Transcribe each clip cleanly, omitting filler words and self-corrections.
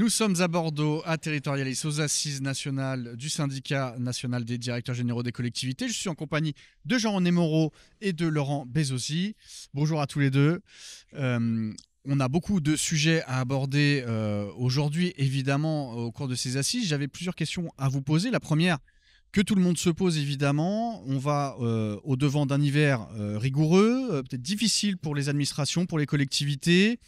Nous sommes à Bordeaux, à Territorialis, aux assises nationales du syndicat national des directeurs généraux des collectivités. Je suis en compagnie de Jean-René Moreau et de Laurent Bezosi. Bonjour à tous les deux. On a beaucoup de sujets à aborder aujourd'hui, évidemment, au cours de ces assises. J'avais plusieurs questions à vous poser. La première, que tout le monde se pose, évidemment. On va au-devant d'un hiver rigoureux, peut-être difficile pour les administrations, pour les collectivités.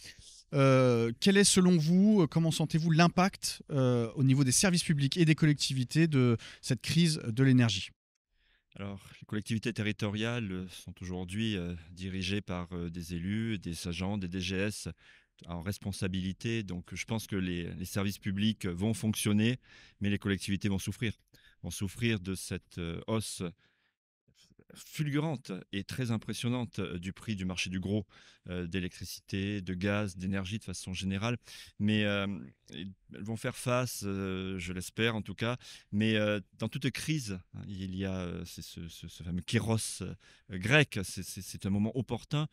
Quel est, selon vous, comment sentez-vous l'impact au niveau des services publics et des collectivités de cette crise de l'énergie? Alors, les collectivités territoriales sont aujourd'hui dirigées par des élus, des agents, des DGS en responsabilité. Donc, je pense que les services publics vont fonctionner, mais les collectivités vont souffrir de cette hausse fulgurante et très impressionnante du prix du marché du gros, d'électricité, de gaz, d'énergie de façon générale. Mais elles vont faire face, je l'espère en tout cas. Mais dans toute crise, hein, il y a c'est ce fameux kéros grec. C'est un moment opportun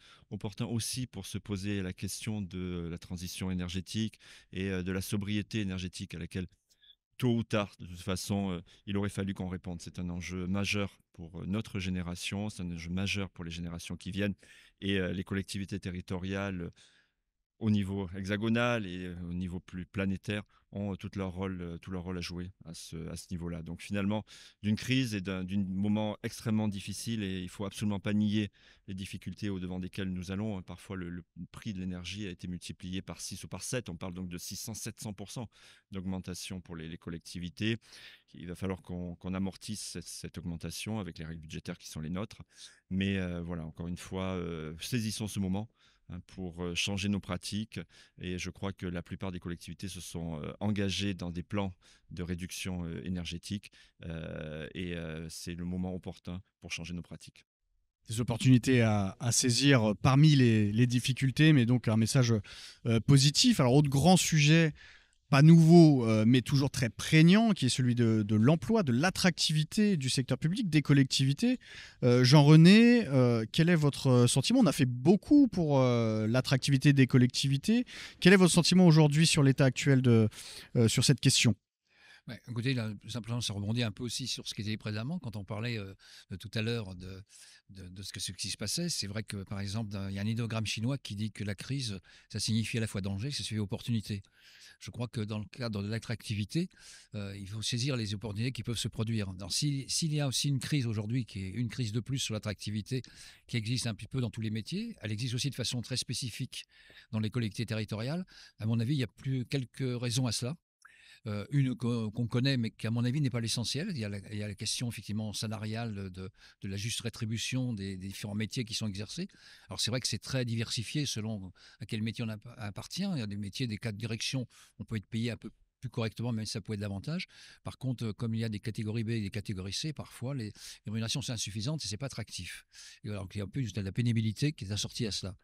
aussi pour se poser la question de la transition énergétique et de la sobriété énergétique à laquelle tôt ou tard, de toute façon, il aurait fallu qu'on réponde. C'est un enjeu majeur pour notre génération, c'est un enjeu majeur pour les générations qui viennent et les collectivités territoriales, au niveau hexagonal et au niveau plus planétaire, ont tout leur rôle à jouer à ce niveau-là. Donc finalement, d'une crise et d'un moment extrêmement difficile, et il faut absolument pas nier les difficultés au-devant desquelles nous allons. Parfois, le prix de l'énergie a été multiplié par 6 ou par 7. On parle donc de 600-700% d'augmentation pour les collectivités. Il va falloir qu'on amortisse cette augmentation avec les règles budgétaires qui sont les nôtres. Mais voilà, encore une fois, saisissons ce moment, hein, pour changer nos pratiques. Et je crois que la plupart des collectivités se sont engagées dans des plans de réduction énergétique. C'est le moment opportun pour changer nos pratiques. Des opportunités à saisir parmi les difficultés, mais donc un message positif. Alors, autre grand sujet, pas nouveau, mais toujours très prégnant, qui est celui de l'emploi, de l'attractivité du secteur public, des collectivités. Jean-René, quel est votre sentiment? On a fait beaucoup pour l'attractivité des collectivités. Quel est votre sentiment aujourd'hui sur l'état actuel sur cette question? Ouais, écoutez, là, simplement, ça rebondit un peu aussi sur ce qui était dit précédemment, quand on parlait tout à l'heure ce qui se passait. C'est vrai que, par exemple, il y a un idéogramme chinois qui dit que la crise, ça signifie à la fois danger, ça signifie opportunité. Je crois que dans le cadre de l'attractivité, il faut saisir les opportunités qui peuvent se produire. Alors, s'il y a aussi une crise aujourd'hui, qui est une crise de plus sur l'attractivité, qui existe un petit peu dans tous les métiers, elle existe aussi de façon très spécifique dans les collectivités territoriales. À mon avis, il y a plus quelques raisons à cela. Une qu'on connaît, mais qui, à mon avis, n'est pas l'essentiel. Il y a la question, effectivement, salariale de la juste rétribution des différents métiers qui sont exercés. Alors, c'est vrai que c'est très diversifié selon à quel métier appartient. Il y a des métiers, des cas de direction, on peut être payé un peu plus correctement, même si ça peut être davantage. Par contre, comme il y a des catégories B et des catégories C, parfois, les rémunérations sont insuffisantes et c'est pas attractif. Et alors qu'il y a un peu de la pénibilité qui est assortie à cela.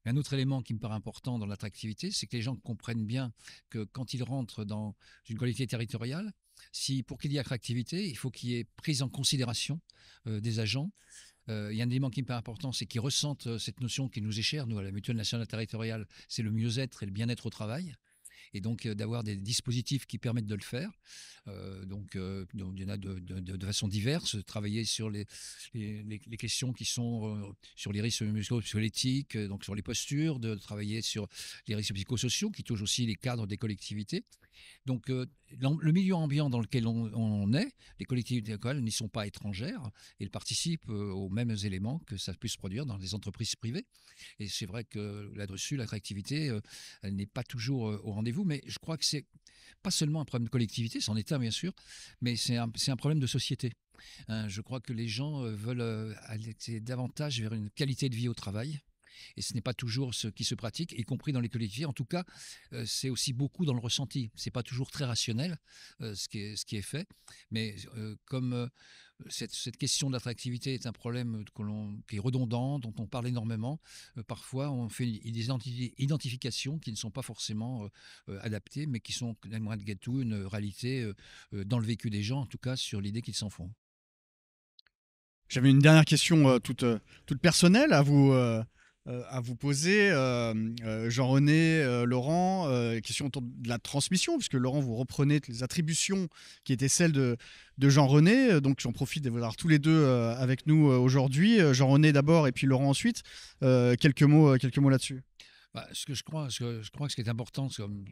Un autre élément qui me paraît important dans l'attractivité, c'est que les gens comprennent bien que quand ils rentrent dans une collectivité territoriale, si pour qu'il y ait attractivité, il faut qu'il y ait prise en considération des agents. Il y a un élément qui me paraît important, c'est qu'ils ressentent cette notion qui nous est chère, nous, à la Mutuelle nationale territoriale, c'est le mieux-être et le bien-être au travail, et donc d'avoir des dispositifs qui permettent de le faire. Donc il y en a de façon diverse, travailler sur les questions qui sont sur les risques musculo squelettiques, donc sur les postures, de travailler sur les risques psychosociaux qui touchent aussi les cadres des collectivités. Donc, le milieu ambiant dans lequel on est, les collectivités locales n'y sont pas étrangères et elles participent aux mêmes éléments que ça puisse se produire dans les entreprises privées. Et c'est vrai que là-dessus, l'attractivité, elle n'est pas toujours au rendez-vous, mais je crois que c'est pas seulement un problème de collectivité, c'en est un bien sûr, mais c'est un problème de société. Hein, je crois que les gens veulent aller davantage vers une qualité de vie au travail. Et ce n'est pas toujours ce qui se pratique, y compris dans les collectivités. En tout cas, c'est aussi beaucoup dans le ressenti. C'est pas toujours très rationnel ce qui est fait, mais comme cette question de l'attractivité est un problème qui est redondant, dont on parle énormément, parfois on fait des identifications qui ne sont pas forcément adaptées, mais qui sont malgré tout une réalité dans le vécu des gens, en tout cas sur l'idée qu'ils s'en font. J'avais une dernière question toute personnelle à vous à vous poser. Jean-René, Laurent, question autour de la transmission, puisque Laurent, vous reprenez les attributions qui étaient celles de Jean-René. Donc j'en profite de vous avoir tous les deux avec nous aujourd'hui. Jean-René d'abord et puis Laurent ensuite. Quelques mots là-dessus. Bah, je crois que ce qui est important, c'est comme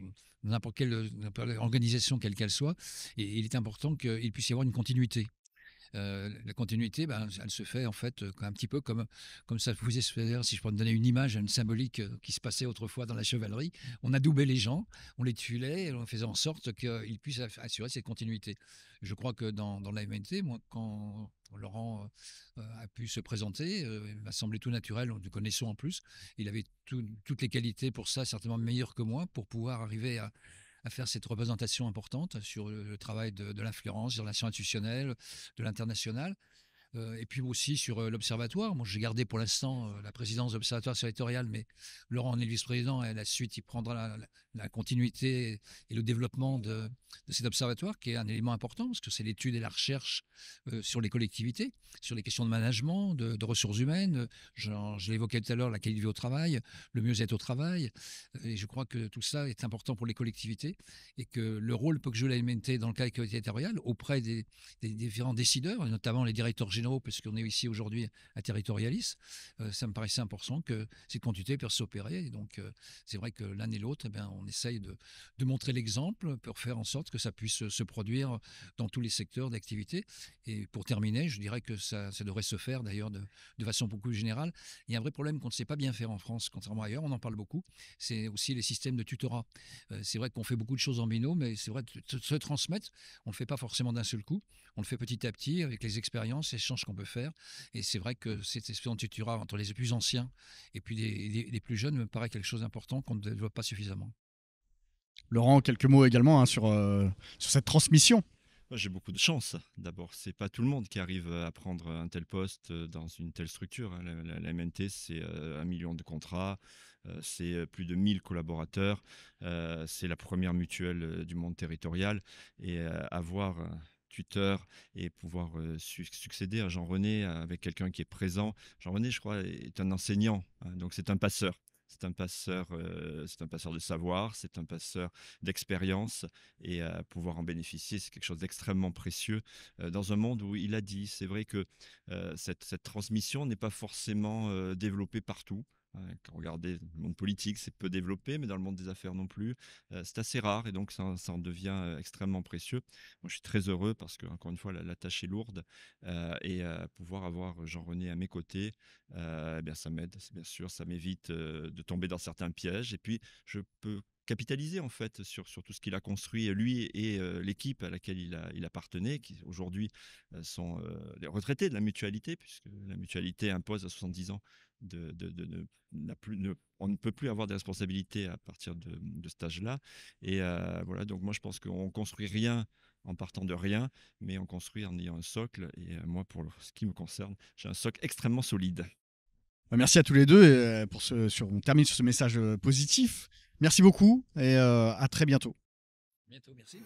n'importe quelle organisation, quelle qu'elle soit, et il est important qu'il puisse y avoir une continuité. La continuité, ben, elle se fait en fait un petit peu comme ça pouvait se faire, si je peux me donner une image, une symbolique qui se passait autrefois dans la chevalerie. On adoubait les gens, on les tuilait, et on faisait en sorte qu'ils puissent assurer cette continuité. Je crois que dans la MNT, moi, quand Laurent a pu se présenter, il m'a semblé tout naturel, nous le connaissons en plus, il avait toutes les qualités pour ça, certainement meilleur que moi, pour pouvoir arriver à faire cette représentation importante sur le travail de l'influence, des relations institutionnelles, de l'international. Et puis aussi sur l'Observatoire. Moi, j'ai gardé pour l'instant la présidence de l'Observatoire territorial, mais Laurent en est le vice-président et à la suite, il prendra la continuité et le développement de cet observatoire, qui est un élément important, parce que c'est l'étude et la recherche sur les collectivités, sur les questions de management, de ressources humaines. Je l'évoquais tout à l'heure, la qualité de vie au travail, le mieux-être au travail. Et je crois que tout ça est important pour les collectivités et que le rôle peut que joue la MNT dans le cadre territorial auprès des différents décideurs, et notamment les directeurs généraux, parce qu'on est ici aujourd'hui à Territorialis, ça me paraissait important que cette continuité puisse s'opérer. Et donc, c'est vrai que l'un et l'autre, eh bien, on essaye de montrer l'exemple pour faire en sorte que ça puisse se produire dans tous les secteurs d'activité. Et pour terminer, je dirais que ça devrait se faire d'ailleurs de façon beaucoup plus générale. Il y a un vrai problème qu'on ne sait pas bien faire en France, contrairement à ailleurs, on en parle beaucoup, c'est aussi les systèmes de tutorat. C'est vrai qu'on fait beaucoup de choses en binôme, mais c'est vrai de se transmettre, on ne le fait pas forcément d'un seul coup, on le fait petit à petit avec les expériences, les échanges qu'on peut faire. Et c'est vrai que cette espèce de tutorat entre les plus anciens et puis les plus jeunes me paraît quelque chose d'important qu'on ne développe pas suffisamment. Laurent, quelques mots également hein, sur cette transmission. Moi, j'ai beaucoup de chance. D'abord, c'est pas tout le monde qui arrive à prendre un tel poste dans une telle structure, hein. La MNT, c'est 1 million de contrats, c'est plus de 1000 collaborateurs, c'est la première mutuelle du monde territorial. Et avoir un tuteur et pouvoir succéder à Jean-René avec quelqu'un qui est présent. Jean-René, je crois, est un enseignant, hein, donc c'est un passeur. C'est un passeur de savoir, c'est un passeur d'expérience, et pouvoir en bénéficier, c'est quelque chose d'extrêmement précieux dans un monde où il a dit, c'est vrai que cette transmission n'est pas forcément développée partout. Hein. Quand vous regardez le monde politique, c'est peu développé, mais dans le monde des affaires non plus, c'est assez rare, et donc ça en devient extrêmement précieux. Moi, je suis très heureux parce que, encore une fois, la tâche est lourde, et pouvoir avoir Jean-René à mes côtés, eh bien, ça m'aide, bien sûr, ça m'évite de tomber dans certains pièges, et puis je peux capitaliser en fait sur tout ce qu'il a construit, lui et l'équipe à laquelle il appartenait, qui aujourd'hui sont les retraités de la mutualité, puisque la mutualité impose à 70 ans on ne peut plus avoir des responsabilités à partir de cet âge-là. Et voilà, donc moi je pense qu'on construit rien en partant de rien, mais on construit en ayant un socle. Et moi, pour ce qui me concerne, j'ai un socle extrêmement solide. Merci à tous les deux. Et, on termine sur ce message positif. Merci beaucoup et à très bientôt. Bientôt, merci.